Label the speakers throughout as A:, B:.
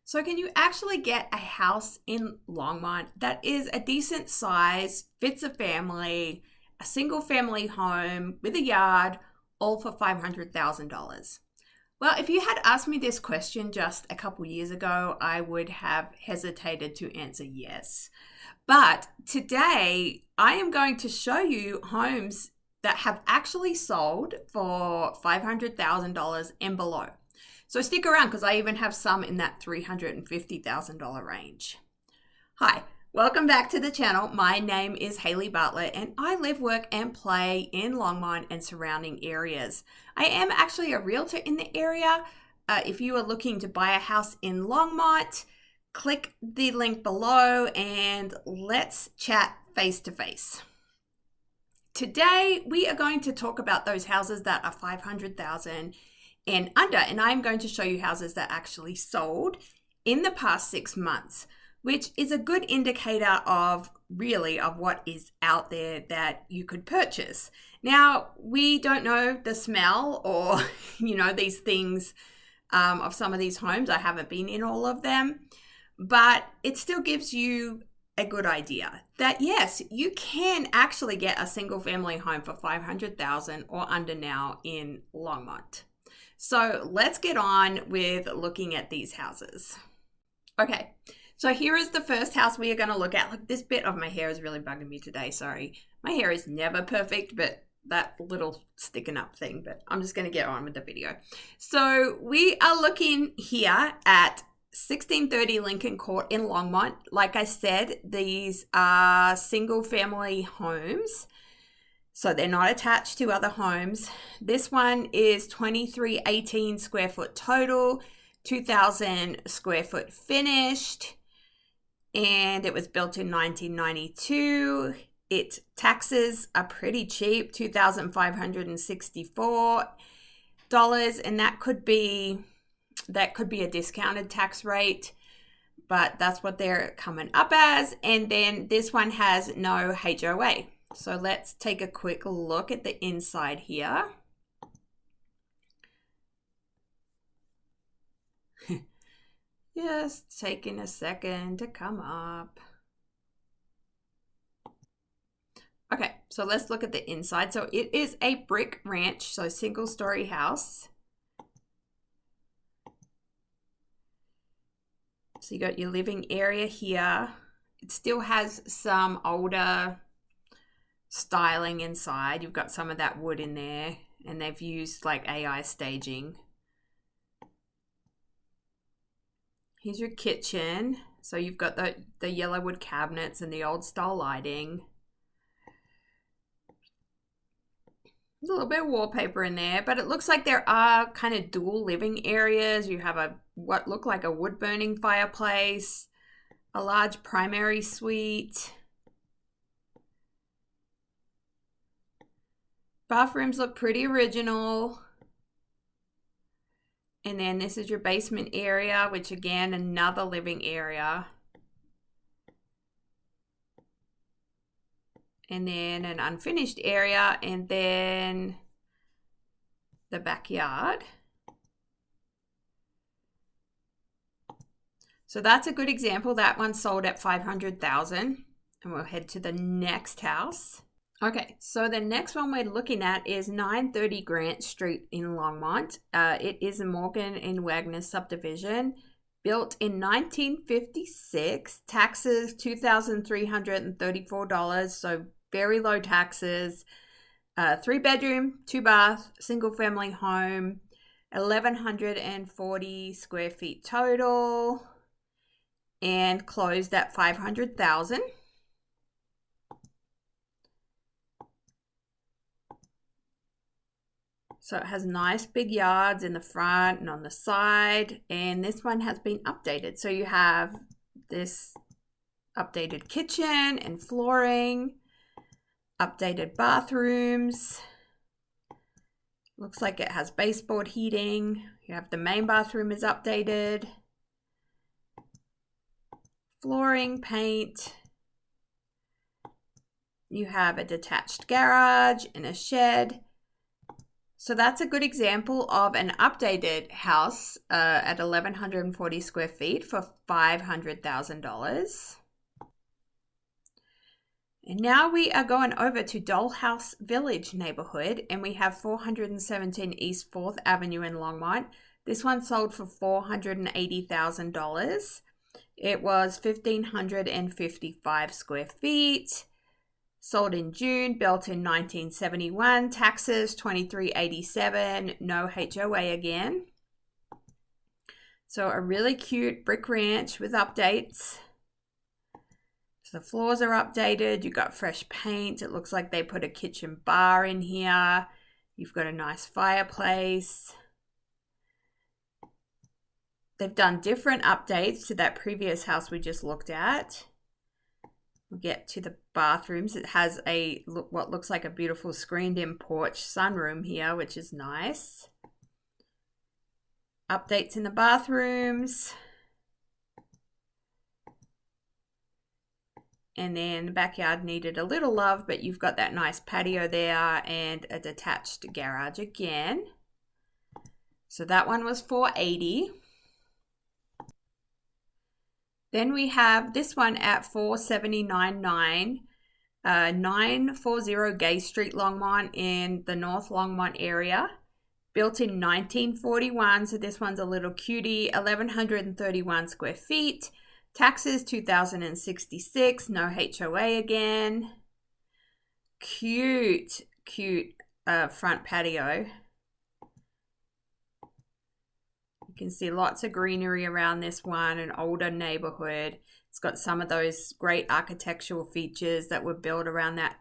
A: So can you actually get a house in Longmont that is a decent size, fits a family, a single family home with a yard, all for $500,000? Well, if you had asked me this question just a couple years ago, I would have hesitated to answer yes. But today, I am going to show you homes that have actually sold for $500,000 and below. So stick around because I even have some in that $350,000 range. Hi, welcome back to the channel. My name is Haley Bartlett and I live, work and play in Longmont and surrounding areas. I am actually a realtor in the area. If you are looking to buy a house in Longmont, click the link below and let's chat face to face. Today, we are going to talk about those houses that are $500,000 and under, and I'm going to show you houses that actually sold in the past 6 months, which is a good indicator of what is out there that you could purchase. Now, we don't know the smell or, these things of some of these homes. I haven't been in all of them, but it still gives you a good idea that yes, you can actually get a single family home for $500,000 or under now in Longmont. So let's get on with looking at these houses. Okay, so here is the first house we are going to look at. Look, this bit of my hair is really bugging me today. Sorry. My hair is never perfect, but that little sticking up thing, but I'm just going to get on with the video. So we are looking here at 1630 Lincoln Court in Longmont. Like I said, these are single family homes. So they're not attached to other homes. This one is 2318 square foot total, 2000 square foot finished, and it was built in 1992. Its taxes are pretty cheap, $2,564, and that could be a discounted tax rate, but that's what they're coming up as. And then this one has no HOA. So let's take a quick look at the inside here. Just taking a second to come up. Okay, so let's look at the inside. So it is a brick ranch, so single story house. So you got your living area here. It still has some older styling inside. You've got some of that wood in there, and they've used like AI staging. Here's your kitchen. So you've got the yellow wood cabinets and the old style lighting. There's a little bit of wallpaper in there, but it looks like there are kind of dual living areas. You have what look like a wood burning fireplace, a large primary suite. Bathrooms look pretty original. And then this is your basement area, which again, another living area. And then an unfinished area, and then the backyard. So that's a good example. That one sold at $500,000, and we'll head to the next house. Okay, so the next one we're looking at is 930 Grant Street in Longmont. It is a Morgan and Wagner subdivision, built in 1956. Taxes $2,334, so very low taxes. 3-bedroom, 2-bath, single family home, 1,140 square feet total, and closed at $500,000. So it has nice big yards in the front and on the side, and this one has been updated. So you have this updated kitchen and flooring, updated bathrooms. Looks like it has baseboard heating. You have the main bathroom is updated. Flooring, paint. You have a detached garage and a shed. So that's a good example of an updated house at 1,140 square feet for $500,000. And now we are going over to Dollhouse Village neighborhood, and we have 417 East 4th Avenue in Longmont. This one sold for $480,000. It was 1,555 square feet. Sold in June, built in 1971, taxes $2,387, no HOA again. So a really cute brick ranch with updates. So the floors are updated, you've got fresh paint, it looks like they put a kitchen bar in here. You've got a nice fireplace. They've done different updates to that previous house we just looked at. We'll get to the bathrooms. It has what looks like a beautiful screened-in porch sunroom here, which is nice. Updates in the bathrooms. And then the backyard needed a little love, but you've got that nice patio there and a detached garage again. So that one was $480,000. Then we have this one at $479,900, 940 Gay Street, Longmont in the North Longmont area. Built in 1941, so this one's a little cutie, 1,131 square feet. Taxes $2,066, no HOA again. Cute front patio. You can see lots of greenery around this one, an older neighborhood. It's got some of those great architectural features that were built around that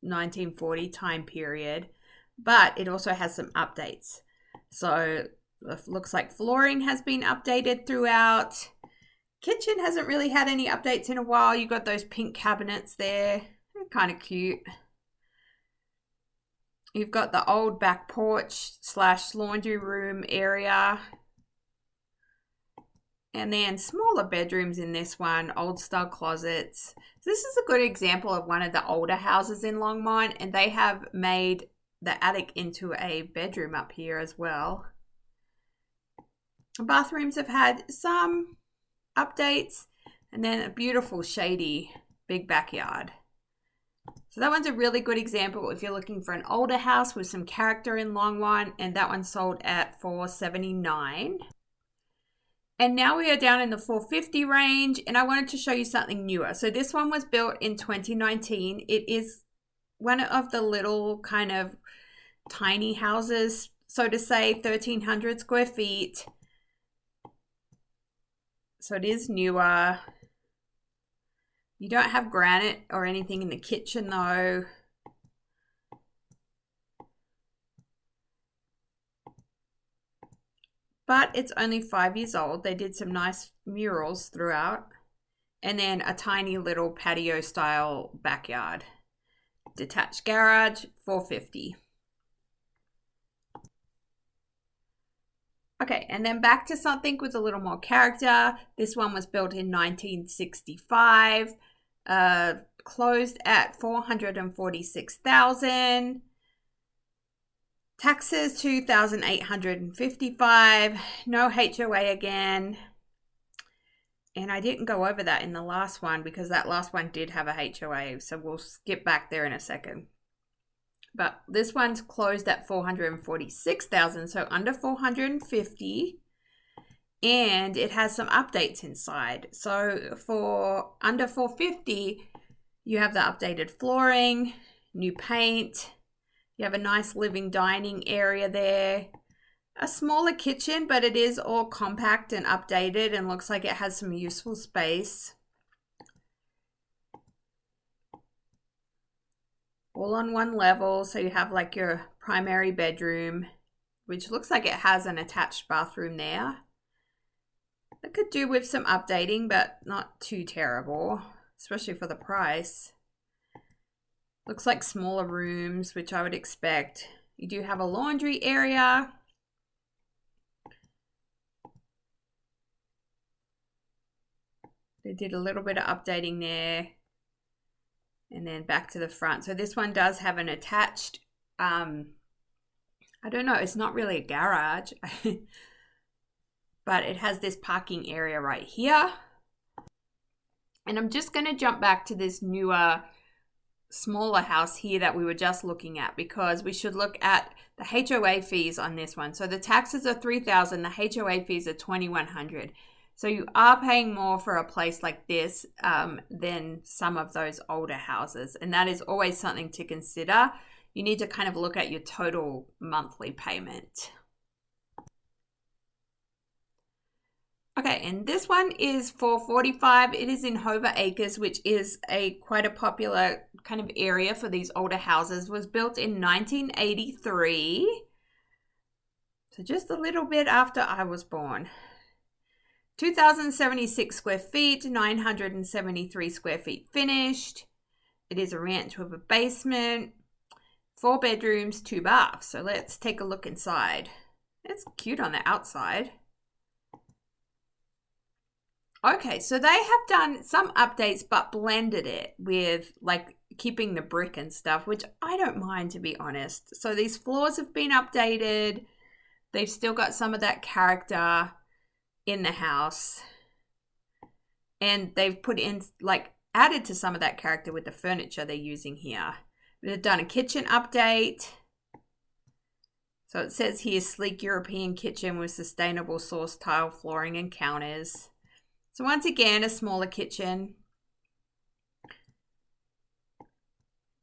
A: 1940 time period, but it also has some updates. So it looks like flooring has been updated throughout. Kitchen hasn't really had any updates in a while. You've got those pink cabinets there. They're kind of cute. You've got the old back porch / laundry room area. And then smaller bedrooms in this one, old style closets. So this is a good example of one of the older houses in Longmont, and they have made the attic into a bedroom up here as well. Bathrooms have had some updates, and then a beautiful shady big backyard. So that one's a really good example if you're looking for an older house with some character in Longmont, and that one sold at $479,000. And now we are down in the $450,000 range, and I wanted to show you something newer. So this one was built in 2019. It is one of the little kind of tiny houses, so to say, 1,300 square feet. So it is newer. You don't have granite or anything in the kitchen though. But it's only 5 years old. They did some nice murals throughout. And then a tiny little patio style backyard. Detached garage, $450,000. Okay, and then back to something with a little more character. This one was built in 1965. Closed at $446,000. Taxes $2,855, no HOA again. And I didn't go over that in the last one because that last one did have a HOA, so we'll skip back there in a second. But this one's closed at $446,000, so under $450,000, and it has some updates inside. So for under $450,000, you have the updated flooring, new paint. You have a nice living dining area there. A smaller kitchen, but it is all compact and updated and looks like it has some useful space. All on one level, so you have like your primary bedroom, which looks like it has an attached bathroom there. That could do with some updating, but not too terrible, especially for the price. Looks like smaller rooms, which I would expect. You do have a laundry area. They did a little bit of updating there. And then back to the front. So this one does have an attached I don't know, it's not really a garage, but it has this parking area right here. And I'm just going to jump back to this newer, smaller house here that we were just looking at, because we should look at the HOA fees on this one. So the taxes are $3,000, the HOA fees are $2,100. So you are paying more for a place like this than some of those older houses. And that is always something to consider. You need to kind of look at your total monthly payment. Okay, and this one is $445. It is in Hova Acres, which is quite a popular kind of area for these older houses. It was built in 1983. So just a little bit after I was born. 2,076 square feet, 973 square feet finished. It is a ranch with a basement, 4 bedrooms, 2 baths. So let's take a look inside. It's cute on the outside. Okay, so they have done some updates but blended it with like keeping the brick and stuff, which I don't mind, to be honest. So these floors have been updated. They've still got some of that character in the house. And they've put in, like, added to some of that character with the furniture they're using here. They've done a kitchen update. So it says here, sleek European kitchen with sustainable source tile flooring and counters. So once again, a smaller kitchen.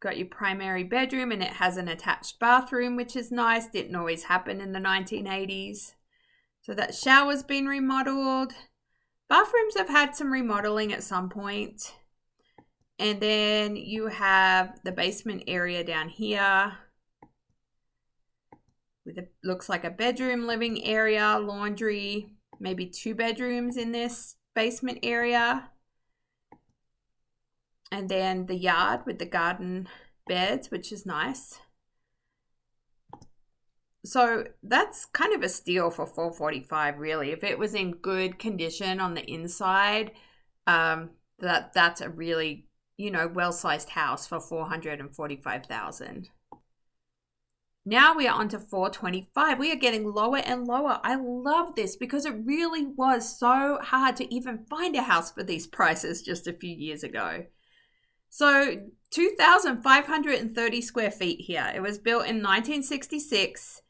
A: Got your primary bedroom, and it has an attached bathroom, which is nice. Didn't always happen in the 1980s. So that shower's been remodeled. Bathrooms have had some remodeling at some point. And then you have the basement area down here. With a, looks like a bedroom, living area, laundry, maybe 2 bedrooms in this basement area. And then the yard with the garden beds, which is nice. So that's kind of a steal for $445, really. If it was in good condition on the inside, that's a really, well-sized house for $445,000. Now we are on to $425. We are getting lower and lower. I love this because it really was so hard to even find a house for these prices just a few years ago. So 2,530 square feet here. It was built in 1966.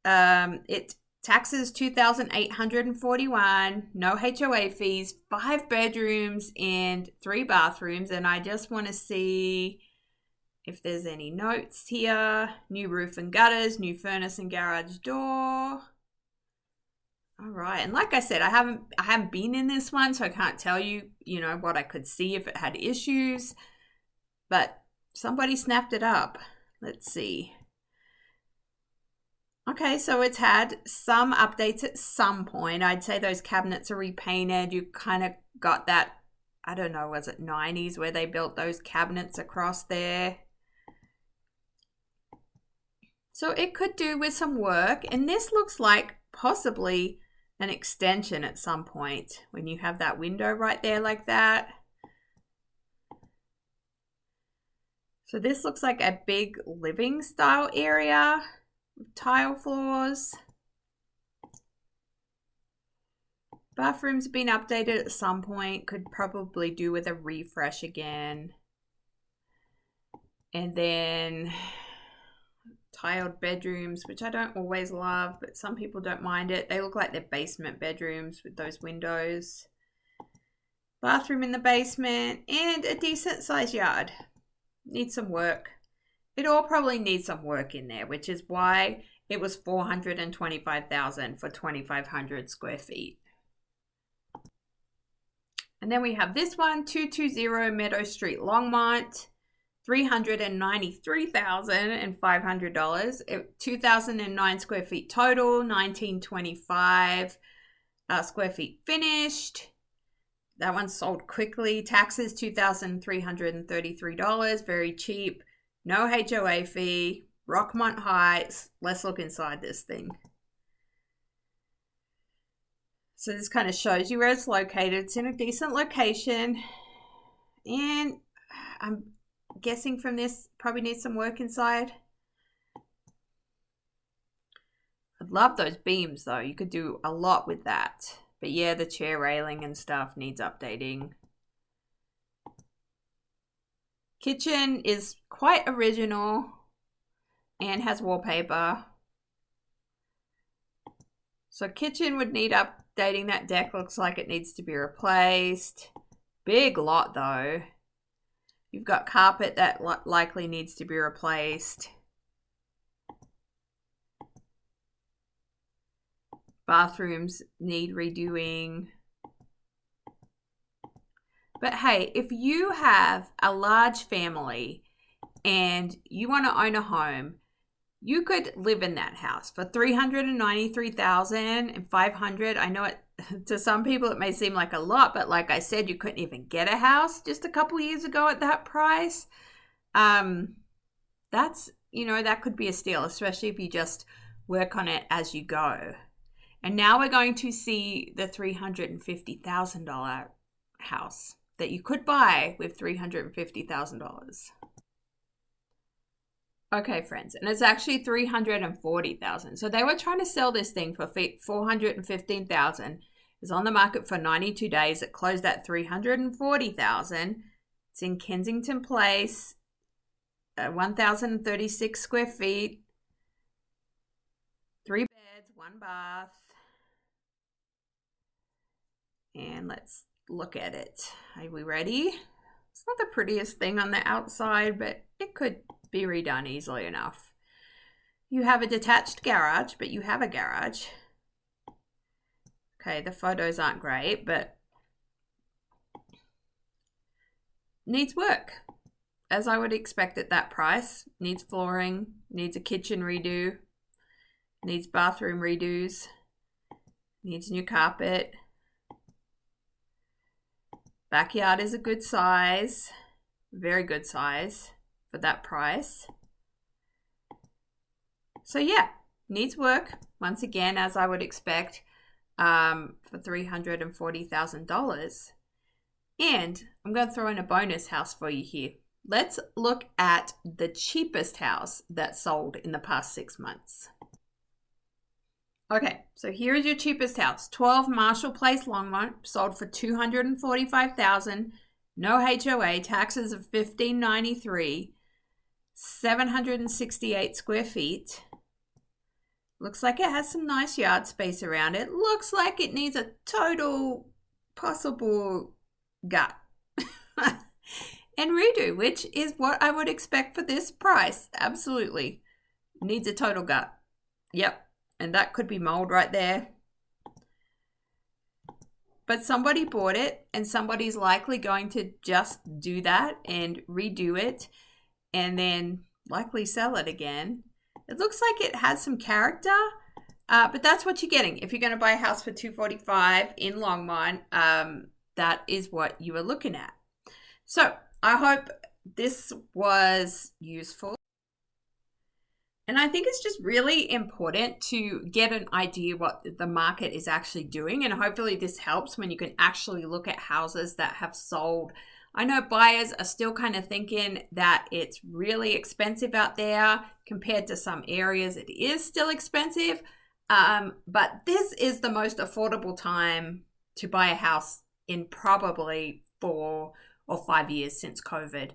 A: It taxes $2,841, no HOA fees, 5 bedrooms and 3 bathrooms. And I just want to see if there's any notes here. New roof and gutters, new furnace and garage door. All right, and like I said, I haven't been in this one, so I can't tell you, what I could see if it had issues. But somebody snapped it up. Let's see. Okay, so it's had some updates at some point. I'd say those cabinets are repainted. You kind of got that, I don't know, was it 90s where they built those cabinets across there? So it could do with some work. And this looks like possibly an extension at some point when you have that window right there like that. So this looks like a big living style area. Tile floors. Bathroom's been updated at some point. Could probably do with a refresh again. And then tiled bedrooms, which I don't always love, but some people don't mind it. They look like they're basement bedrooms with those windows. Bathroom in the basement and a decent sized yard. Needs some work. It all probably needs some work in there, which is why it was $425,000 for 2,500 square feet. And then we have this one, 220 Meadow Street, Longmont, $393,500. 2,009 square feet total, 1,925 square feet finished. That one sold quickly. Taxes, $2,333, very cheap. No HOA fee, Rockmont Heights. Let's look inside this thing. So this kind of shows you where it's located. It's in a decent location. And I'm guessing from this, probably needs some work inside. I love those beams though. You could do a lot with that. But yeah, the chair railing and stuff needs updating. Kitchen is quite original and has wallpaper. So kitchen would need updating. That deck looks like it needs to be replaced. Big lot though. You've got carpet that likely needs to be replaced. Bathrooms need redoing. But hey, if you have a large family and you want to own a home, you could live in that house for $393,500. I know it to some people it may seem like a lot, but like I said, you couldn't even get a house just a couple years ago at that price. That's, that could be a steal, especially if you just work on it as you go. And now we're going to see the $350,000 house that you could buy with $350,000. Okay, friends, and it's actually $340,000. So they were trying to sell this thing for $415,000. It's on the market for 92 days. It closed at $340,000. It's in Kensington Place, 1,036 square feet, 3 beds, 1 bath. And let's look at it. Are we ready? It's not the prettiest thing on the outside, but it could be redone easily enough. You have a detached garage, but you have a garage. Okay, the photos aren't great, but needs work, as I would expect at that price. Needs flooring, needs a kitchen redo, needs bathroom redos, needs new carpet. Backyard is a good size, very good size for that price. So yeah, needs work, once again, as I would expect, for $340,000. And I'm going to throw in a bonus house for you here. Let's look at the cheapest house that sold in the past 6 months. Okay, so here is your cheapest house. 12 Marshall Place, Longmont, sold for $245,000. No HOA, taxes of $1,593, 768 square feet. Looks like it has some nice yard space around it. Looks like it needs a total possible gut and redo, which is what I would expect for this price. Absolutely. Needs a total gut. Yep. And that could be mold right there. But somebody bought it, and somebody's likely going to just do that and redo it and then likely sell it again. It looks like it has some character, but that's what you're getting. If you're going to buy a house for $245,000 in Longmont, that is what you are looking at. So I hope this was useful. And I think it's just really important to get an idea what the market is actually doing. And hopefully this helps when you can actually look at houses that have sold. I know buyers are still kind of thinking that it's really expensive out there compared to some areas. It is still expensive, but this is the most affordable time to buy a house in probably 4 or 5 years since COVID.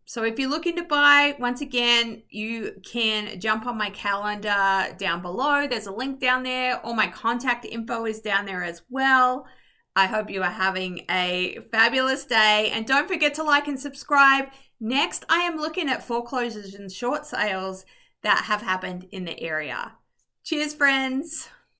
A: So if you're looking to buy, once again, you can jump on my calendar down below. There's a link down there. All my contact info is down there as well. I hope you are having a fabulous day, and don't forget to like and subscribe. Next, I am looking at foreclosures and short sales that have happened in the area. Cheers, friends.